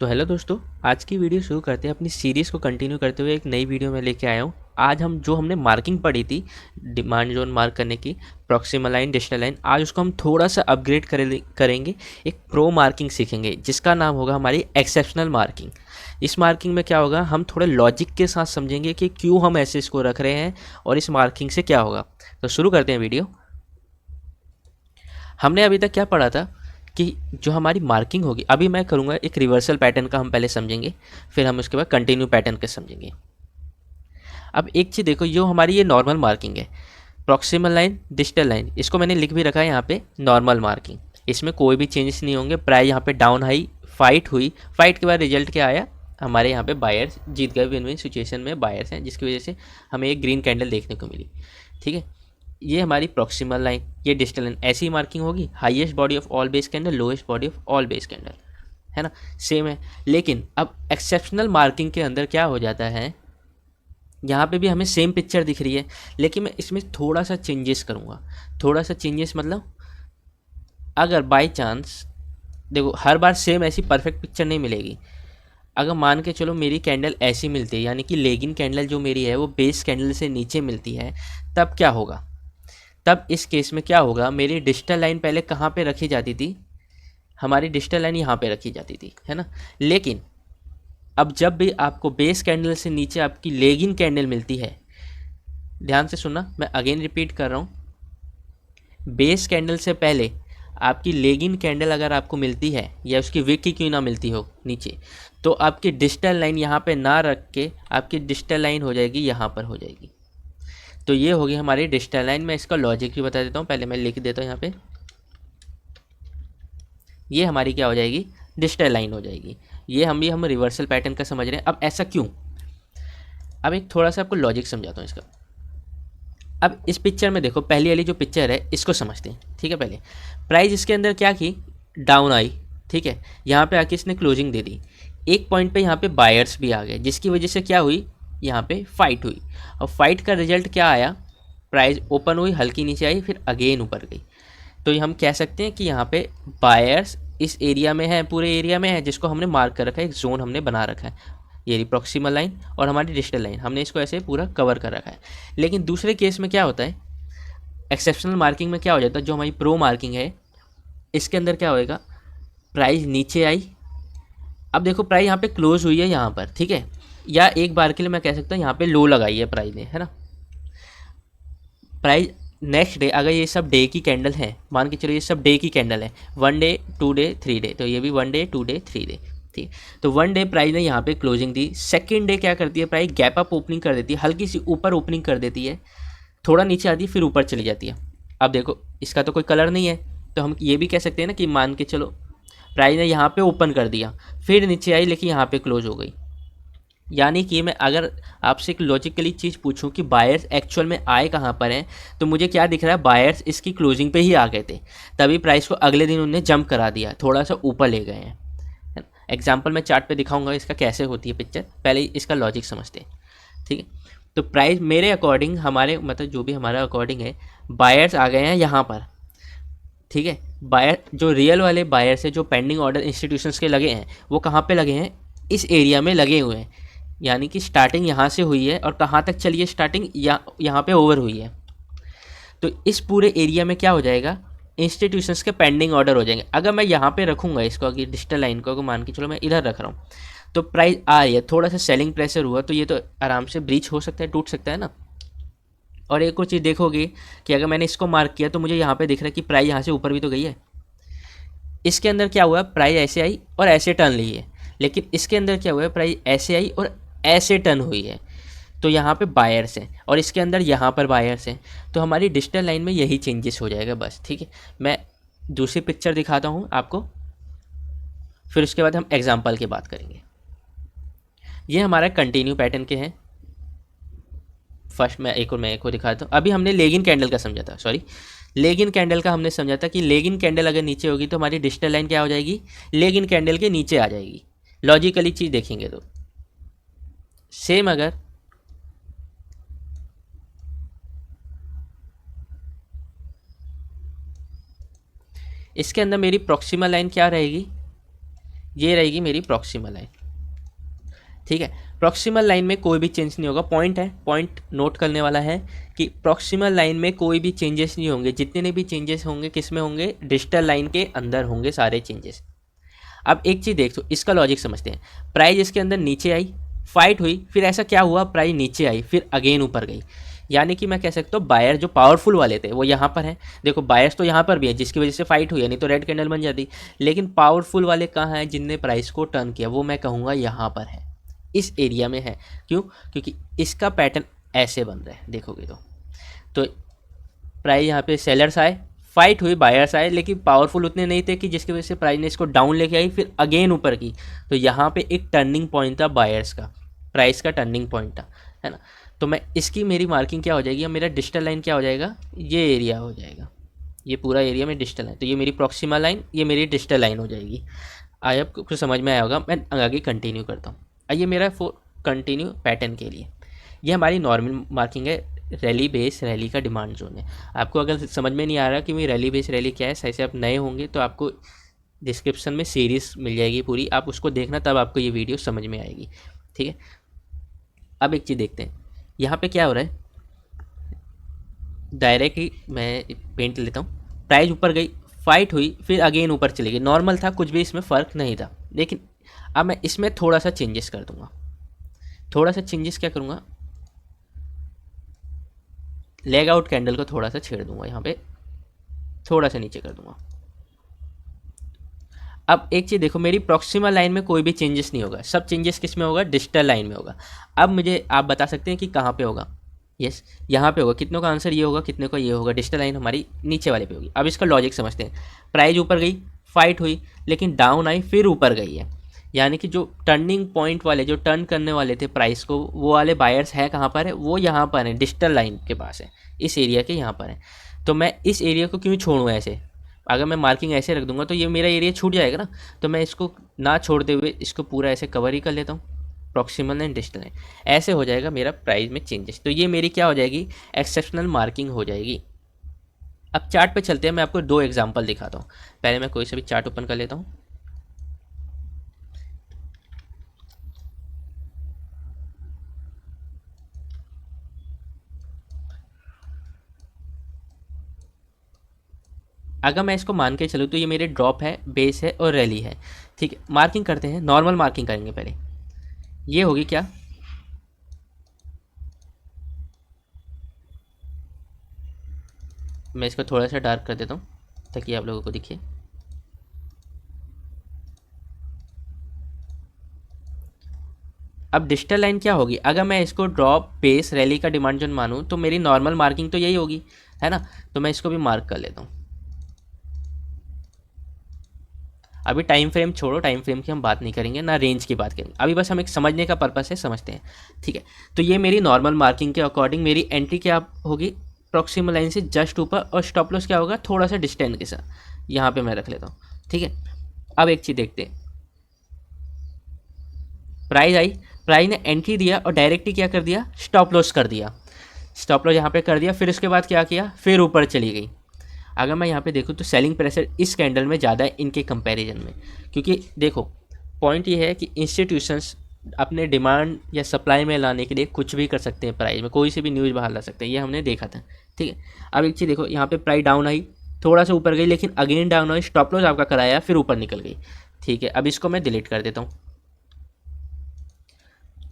तो हेलो दोस्तों, आज की वीडियो शुरू करते हैं। अपनी सीरीज़ को कंटिन्यू करते हुए एक नई वीडियो में लेके आया हूँ। आज हमने मार्किंग पढ़ी थी, डिमांड जोन मार्क करने की, प्रॉक्सिमल लाइन, डिस्टल लाइन, आज उसको हम थोड़ा सा अपग्रेड करेंगे। एक प्रो मार्किंग सीखेंगे जिसका नाम होगा हमारी एक्सेप्शनल मार्किंग। इस मार्किंग में क्या होगा, हम थोड़े लॉजिक के साथ समझेंगे कि क्यों हम ऐसे इसको रख रहे हैं और इस मार्किंग से क्या होगा। तो शुरू करते हैं वीडियो। हमने अभी तक क्या पढ़ा था कि जो हमारी मार्किंग होगी, अभी मैं करूँगा एक रिवर्सल पैटर्न का हम पहले समझेंगे, फिर हम उसके बाद कंटिन्यू पैटर्न का समझेंगे। अब एक चीज़ देखो, जो हमारी ये नॉर्मल मार्किंग है, प्रॉक्सिमल लाइन, डिस्टल लाइन, इसको मैंने लिख भी रखा है यहाँ पे नॉर्मल मार्किंग। इसमें कोई भी चेंजेस नहीं होंगे। प्राइस यहाँ पे डाउन हाई, फाइट हुई, फाइट के बाद रिजल्ट क्या आया, हमारे यहाँ पे बायर्स जीत गए, विन विन सिचुएशन में बायर्स हैं, जिसकी वजह से हमें एक ग्रीन कैंडल देखने को मिली। ठीक है, ये हमारी प्रॉक्सिमल लाइन, ये डिस्टल लाइन, ऐसी मार्किंग होगी। Highest body of all base candle, lowest body of all base candle, है ना, सेम है। लेकिन अब एक्सेप्शनल मार्किंग के अंदर क्या हो जाता है, यहाँ पे भी हमें सेम पिक्चर दिख रही है, लेकिन मैं इसमें थोड़ा सा चेंजेस करूँगा। थोड़ा सा चेंजेस मतलब, अगर बाय चांस, देखो हर बार सेम ऐसी परफेक्ट पिक्चर नहीं मिलेगी। अगर मान के चलो मेरी कैंडल ऐसी मिलती है, यानी कि लेगिन कैंडल जो मेरी है वो बेस कैंडल से नीचे मिलती है, तब क्या होगा, तब इस केस में क्या होगा, मेरी डिजिटल लाइन पहले कहाँ पे रखी जाती थी, हमारी डिजिटल लाइन यहाँ पे रखी जाती थी, है ना। लेकिन अब जब भी आपको बेस कैंडल से नीचे आपकी लेगिन कैंडल मिलती है, ध्यान से सुनना, मैं अगेन रिपीट कर रहा हूँ, बेस कैंडल से पहले आपकी लेगिन कैंडल अगर आपको मिलती है, या उसकी विक की क्यों ना मिलती हो नीचे, तो आपकी डिजिटल लाइन यहाँ पे ना रख के आपकी डिजिटल लाइन हो जाएगी यहाँ पर हो जाएगी। तो ये होगी हमारी डिजिटल लाइन। मैं इसका लॉजिक भी बता देता हूँ, पहले मैं लिख देता हूँ यहाँ पे। ये हमारी क्या हो जाएगी, डिजिटल लाइन हो जाएगी। ये हम रिवर्सल पैटर्न का समझ रहे हैं। अब ऐसा क्यों, अब एक थोड़ा सा आपको लॉजिक समझाता हूँ इसका। अब इस पिक्चर में देखो, पहली वाली जो पिक्चर है इसको समझते हैं। ठीक है, पहले प्राइस इसके अंदर क्या की, डाउन आई। ठीक है, यहाँ पे आके इसने क्लोजिंग दे दी, एक पॉइंट पे यहाँ पे बायर्स भी आ गए, जिसकी वजह से क्या हुई, यहाँ पे फाइट हुई। और फाइट का रिजल्ट क्या आया, प्राइस ओपन हुई, हल्की नीचे आई, फिर अगेन ऊपर गई। तो हम कह सकते हैं कि यहाँ पे बायर्स इस एरिया में है, पूरे एरिया में है, जिसको हमने मार्क कर रखा है, एक जोन हमने बना रखा है। ये प्रॉक्सिमल लाइन और हमारी डिजिटल लाइन, हमने इसको ऐसे पूरा कवर कर रखा है। लेकिन दूसरे केस में क्या होता है, एक्सेप्शनल मार्किंग में क्या हो जाता है, जो हमारी प्रो मार्किंग है, इसके अंदर क्या होएगा, प्राइस नीचे आई। अब देखो प्राइस यहाँ पे क्लोज हुई है यहाँ पर, ठीक है, या एक बार के लिए मैं कह सकता हूँ यहाँ पे लो लगाई है प्राइस ने, है ना। प्राइस नेक्स्ट डे, अगर ये सब डे की कैंडल है, मान के चलो ये सब डे की कैंडल है, 1 डे 2 डे 3 डे, तो ये भी 1 डे 2 डे 3 डे, ठीक। तो 1 डे प्राइस ने यहाँ पे क्लोजिंग दी, सेकेंड डे क्या करती है, प्राइस गैप अप ओपनिंग कर देती है, हल्की सी ऊपर ओपनिंग कर देती है, थोड़ा नीचे आती है, फिर ऊपर चली जाती है। अब देखो इसका तो कोई कलर नहीं है, तो हम ये भी कह सकते हैं ना कि मान के चलो प्राइस ने यहाँ पे ओपन कर दिया, फिर नीचे आई, लेकिन यहाँ पे क्लोज हो गई। यानी कि मैं अगर आपसे एक लॉजिकली चीज़ पूछूं कि बायर्स एक्चुअल में आए कहाँ पर हैं, तो मुझे क्या दिख रहा है, बायर्स इसकी क्लोजिंग पे ही आ गए थे, तभी प्राइस को अगले दिन उन्होंने जंप करा दिया, थोड़ा सा ऊपर ले गए हैं। एग्जाम्पल मैं चार्ट पे दिखाऊंगा इसका कैसे होती है पिक्चर, पहले इसका लॉजिक समझते हैं। ठीक है, तो प्राइस मेरे अकॉर्डिंग, हमारे मतलब जो भी हमारा अकॉर्डिंग है, बायर्स आ गए हैं यहाँ पर। ठीक है, बायर जो रियल वाले बायर्स है, जो पेंडिंग ऑर्डर इंस्टीट्यूशंस के लगे हैं, वो कहाँ पे लगे हैं, इस एरिया में लगे हुए हैं। यानी कि स्टार्टिंग यहाँ से हुई है और कहाँ तक चली है स्टार्टिंग, यहाँ पे ओवर हुई है। तो इस पूरे एरिया में क्या हो जाएगा, इंस्टीट्यूशंस के पेंडिंग ऑर्डर हो जाएंगे। अगर मैं यहाँ पे रखूँगा इसको, अगर डिजिटल लाइन को अगर मान के चलो मैं इधर रख रहा हूँ, तो प्राइस आ रही है, थोड़ा सा सेलिंग प्रेशर हुआ, तो ये तो आराम से ब्रीच हो सकता है, टूट सकता है ना। और एक और चीज़ देखोगे कि अगर मैंने इसको मार्क किया, तो मुझे यहाँ पे दिख रहा है कि प्राइस यहाँ से ऊपर भी तो गई है। इसके अंदर क्या हुआ, प्राइस ऐसे आई और ऐसे टर्न ली है, लेकिन इसके अंदर क्या हुआ है, प्राइस ऐसे आई और ऐसे टर्न हुई है। तो यहाँ पे बायर्स हैं और इसके अंदर यहाँ पर बायर्स हैं, तो हमारी डिजिटल लाइन में यही चेंजेस हो जाएगा बस। ठीक है, मैं दूसरी पिक्चर दिखाता हूँ आपको, फिर उसके बाद हम एग्जाम्पल की बात करेंगे। ये हमारा कंटिन्यू पैटर्न के हैं। फर्स्ट मैं एक को दिखाता हूँ। अभी हमने लेगिन कैंडल का समझा था, सॉरी, लेगिन कैंडल का हमने समझा था कि लेगिन कैंडल अगर नीचे होगी तो हमारी डिजिटल लाइन क्या हो जाएगी, लेगिन कैंडल के नीचे आ जाएगी। लॉजिकली चीज़ देखेंगे तो सेम, अगर इसके अंदर मेरी प्रॉक्सिमल लाइन क्या रहेगी, ये रहेगी मेरी प्रॉक्सिमल लाइन। ठीक है, प्रॉक्सिमल लाइन में कोई भी चेंज नहीं होगा। पॉइंट है, पॉइंट नोट करने वाला है कि प्रॉक्सिमल लाइन में कोई भी चेंजेस नहीं होंगे। जितने भी चेंजेस होंगे किस में होंगे, डिजिटल लाइन के अंदर होंगे सारे चेंजेस। अब एक चीज़ देख, तो इसका लॉजिक समझते हैं। प्राइस इसके अंदर नीचे आई, फाइट हुई, फिर ऐसा क्या हुआ, प्राइस नीचे आई फिर अगेन ऊपर गई। यानी कि मैं कह सकता हूँ बायर जो पावरफुल वाले थे वो यहाँ पर हैं। देखो बायर्स तो यहाँ पर भी है जिसकी वजह से फाइट हुई, नहीं तो रेड कैंडल बन जाती। लेकिन पावरफुल वाले कहाँ हैं जिनने प्राइस को टर्न किया, वो मैं कहूँगा यहाँ पर है, इस एरिया में है। क्यों, क्योंकि इसका पैटर्न ऐसे बन रहा है देखोगे तो प्राइस यहाँ पे सेलर्स आए, फाइट हुई, बायर्स आए, लेकिन पावरफुल उतने नहीं थे कि जिसकी वजह से प्राइस ने इसको डाउन लेके आई फिर अगेन ऊपर की। तो यहाँ पे एक टर्निंग पॉइंट था बायर्स का, प्राइस का टर्निंग पॉइंट था, है ना। तो मैं इसकी मेरी मार्किंग क्या हो जाएगी, मेरा डिजिटल लाइन क्या हो जाएगा, ये एरिया हो जाएगा, ये पूरा एरिया में डिजिटल लाइन। तो ये मेरी प्रॉक्सिमा लाइन, ये मेरी डिजिटल लाइन हो जाएगी। आई आपको कुछ समझ में आया होगा। मैं आगे कंटिन्यू करता हूँ। आइए मेरा कंटिन्यू पैटर्न के लिए, ये हमारी नॉर्मल मार्किंग है, रैली बेस रैली का डिमांड जोन है। आपको अगर समझ में नहीं आ रहा कि मैं रैली बेस रैली क्या है, सही से आप नए होंगे तो आपको डिस्क्रिप्शन में सीरीज़ मिल जाएगी पूरी, आप उसको देखना तब आपको ये वीडियो समझ में आएगी। ठीक है, अब एक चीज़ देखते हैं यहाँ पे क्या हो रहा है। डायरेक्ट ही मैं पेंट लेता हूँ, प्राइस ऊपर गई, फाइट हुई, फिर अगेन ऊपर चली गई, नॉर्मल था, कुछ भी इसमें फ़र्क नहीं था। लेकिन अब मैं इसमें थोड़ा सा चेंजेस कर दूंगा। थोड़ा सा चेंजेस क्या करूँगा, लेग आउट कैंडल को थोड़ा सा छेड़ दूंगा, यहाँ पे थोड़ा सा नीचे कर दूंगा। अब एक चीज़ देखो, मेरी प्रॉक्सिमल लाइन में कोई भी चेंजेस नहीं होगा, सब चेंजेस किस में होगा, डिजिटल लाइन में होगा। अब मुझे आप बता सकते हैं कि कहाँ पे होगा। यस, यहाँ पे होगा। कितनों का आंसर ये होगा, कितने का ये होगा, डिजिटल लाइन हमारी नीचे वाले पे होगी। अब इसका लॉजिक समझते हैं। प्राइस ऊपर गई, फाइट हुई, लेकिन डाउन आई, फिर ऊपर गई है। यानी कि जो टर्निंग पॉइंट वाले, जो टर्न करने वाले थे प्राइस को, वो वाले बायर्स हैं कहाँ पर है, वो यहाँ पर है, डिजिटल लाइन के पास है, इस एरिया के यहाँ पर है। तो मैं इस एरिया को क्यों छोड़ूँ ऐसे, अगर मैं मार्किंग ऐसे रख दूंगा तो ये मेरा एरिया छूट जाएगा ना। तो मैं इसको ना छोड़ते हुए इसको पूरा ऐसे कवर ही कर लेता हूँ, प्रॉक्सिमल एंड डिजिटल लाइन। ऐसे हो जाएगा मेरा प्राइस में चेंजेस। तो ये मेरी क्या हो जाएगी, एक्सेप्शनल मार्किंग हो जाएगी। अब चार्ट पे चलते हैं, मैं आपको दो एग्जांपल दिखाता हूँ। पहले मैं कोई सा भी चार्ट ओपन कर लेता हूँ। अगर मैं इसको मान के चलूँ तो ये मेरे ड्रॉप है, बेस है और रैली है। ठीक है, मार्किंग करते हैं, नॉर्मल मार्किंग करेंगे पहले। ये होगी क्या, मैं इसको थोड़ा सा डार्क कर देता हूँ ताकि आप लोगों को दिखे। अब डिजिटल लाइन क्या होगी, अगर मैं इसको ड्रॉप बेस रैली का डिमांड जोन मानूँ तो मेरी नॉर्मल मार्किंग तो यही होगी, है ना। तो मैं इसको भी मार्क कर लेता हूँ। अभी टाइम फ्रेम छोड़ो, टाइम फ्रेम की हम बात नहीं करेंगे, ना रेंज की बात करेंगे, अभी बस हम एक समझने का पर्पस है, समझते हैं। ठीक है, तो ये मेरी नॉर्मल मार्किंग के अकॉर्डिंग मेरी एंट्री क्या होगी, प्रॉक्सिमल लाइन से जस्ट ऊपर, और स्टॉप लॉस क्या होगा, थोड़ा सा डिस्टेंस के साथ यहाँ पे मैं रख लेता हूँ। ठीक है, अब एक चीज़ देखते हैं। प्राइस आई, प्राइस ने एंट्री दिया और डायरेक्टली क्या कर दिया, स्टॉप लॉस कर दिया। स्टॉप लॉस यहाँ पे कर दिया, फिर उसके बाद क्या किया, फिर ऊपर चली गई। अगर मैं यहाँ पे देखूँ तो सेलिंग प्रेशर इस कैंडल में ज़्यादा है इनके कंपैरिजन में, क्योंकि देखो पॉइंट ये है कि इंस्टीट्यूशंस अपने डिमांड या सप्लाई में लाने के लिए कुछ भी कर सकते हैं, प्राइस में कोई से भी न्यूज़ बाहर ला सकते हैं, ये हमने देखा था। ठीक है, अब एक चीज़ देखो, यहाँ पे प्राइस डाउन आई, थोड़ा सा ऊपर गई, लेकिन again down I, stop loss आपका कराया, फिर ऊपर निकल गई। ठीक है, अब इसको मैं डिलीट कर देता हूँ,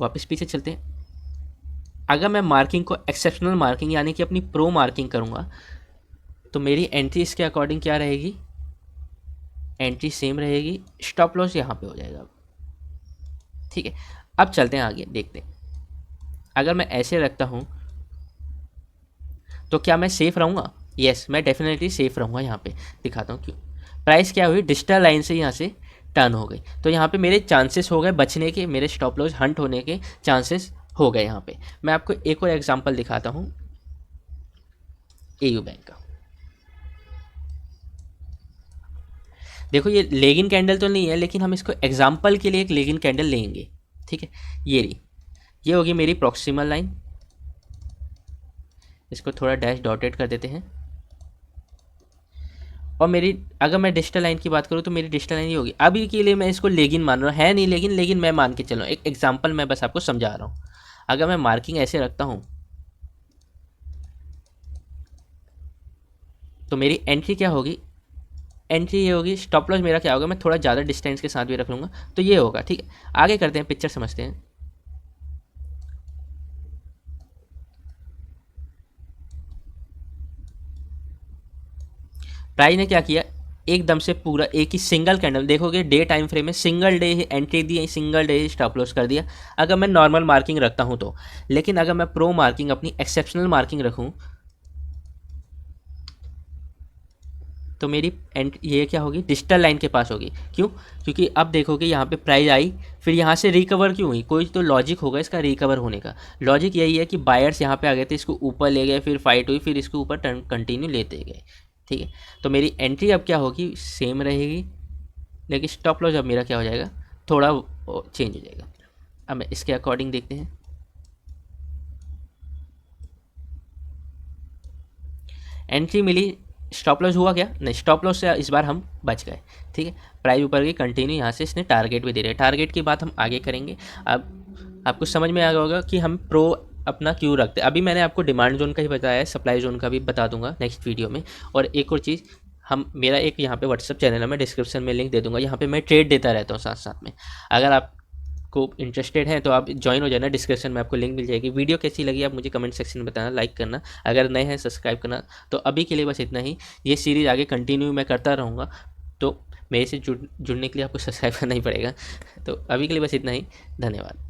वापस पीछे चलते हैं। अगर मैं मार्किंग को एक्सेप्शनल मार्किंग यानी कि अपनी प्रो मार्किंग करूँगा तो मेरी एंट्री इसके अकॉर्डिंग क्या रहेगी, एंट्री सेम रहेगी, स्टॉप लॉस यहाँ पे हो जाएगा। ठीक है, अब चलते हैं आगे, देखते हैं। अगर मैं ऐसे रखता हूँ तो क्या मैं सेफ रहूँगा, यस मैं डेफिनेटली सेफ रहूँगा। यहाँ पे दिखाता हूँ क्यों। प्राइस क्या हुई, डिजिटल लाइन से यहाँ से टर्न हो गई, तो यहाँ पे मेरे चांसेस हो गए बचने के, मेरे स्टॉप लॉस हंट होने के चांसेस हो गए। यहाँ पे मैं आपको एक और एग्जांपल दिखाता हूँ, एयू बैंक का। देखो ये लेगिन कैंडल तो नहीं है, लेकिन हम इसको एग्जाम्पल के लिए एक लेगिन कैंडल लेंगे। ठीक है, ये रही, ये होगी मेरी प्रॉक्सिमल लाइन। इसको थोड़ा डैश डॉटेड कर देते हैं। और मेरी अगर मैं डिजिटल लाइन की बात करूँ तो मेरी डिजिटल लाइन ये होगी। अभी के लिए मैं इसको लेगिन मान रहा हूँ, है नहीं लेकिन मैं मान के चलूँ, एक एग्जाम्पल मैं बस आपको समझा रहा हूँ। अगर मैं मार्किंग ऐसे रखता हूँ तो मेरी एंट्री क्या होगी, एंट्री ये होगी। स्टॉप लॉस मेरा क्या होगा, मैं थोड़ा ज़्यादा डिस्टेंस के साथ भी रख लूँगा तो ये होगा। ठीक है, आगे करते हैं, पिक्चर समझते हैं। प्राइस ने क्या किया, एकदम से पूरा एक ही सिंगल कैंडल, देखोगे डे टाइम फ्रेम में सिंगल डे ही एंट्री दी, सिंगल डे ही स्टॉप लॉस कर दिया। अगर मैं नॉर्मल मार्किंग रखता हूँ तो, लेकिन अगर मैं प्रो मार्किंग, अपनी एक्सेप्शनल मार्किंग रखूँ तो मेरी एंड ये क्या होगी, डिजिटल लाइन के पास होगी। क्यों, क्योंकि अब देखोगे यहाँ पे प्राइस आई, फिर यहाँ से रिकवर क्यों हुई, कोई तो लॉजिक होगा इसका रिकवर होने का। लॉजिक यही है कि बायर्स यहाँ पे आ गए थे, इसको ऊपर ले गए, फिर फाइट हुई, फिर इसको ऊपर कंटिन्यू लेते गए। ठीक है, तो मेरी एंट्री अब क्या होगी, सेम रहेगी, लेकिन स्टॉप लॉस अब मेरा क्या हो जाएगा, थोड़ा चेंज हो जाएगा। अब इसके अकॉर्डिंग देखते हैं। एंट्री मिली, स्टॉप लॉस हुआ क्या, नहीं, स्टॉप लॉस से इस बार हम बच गए। ठीक है, प्राइस ऊपर गई कंटिन्यू, यहाँ से इसने टारगेट भी दे रहे हैं, टारगेट की बात हम आगे करेंगे। अब आपको समझ में आ गया होगा कि हम प्रो अपना क्यों रखते हैं। अभी मैंने आपको डिमांड जोन का ही बताया है, सप्लाई जोन का भी बता दूंगा नेक्स्ट वीडियो में। और एक और चीज़, हम मेरा एक यहाँ पे व्हाट्सअप चैनल है, मैं डिस्क्रिप्शन में लिंक दे दूंगा, यहाँ पे मैं ट्रेड देता रहता हूँ साथ साथ में। अगर आप को इंटरेस्टेड है तो आप ज्वाइन हो जाना, डिस्क्रिप्शन में आपको लिंक मिल जाएगी। वीडियो कैसी लगी आप मुझे कमेंट सेक्शन में बताना, लाइक करना, अगर नए हैं सब्सक्राइब करना। तो अभी के लिए बस इतना ही, ये सीरीज़ आगे कंटिन्यू मैं करता रहूँगा, तो मेरे से जुड़ने के लिए आपको सब्सक्राइब करना ही पड़ेगा। तो अभी के लिए बस इतना ही, धन्यवाद।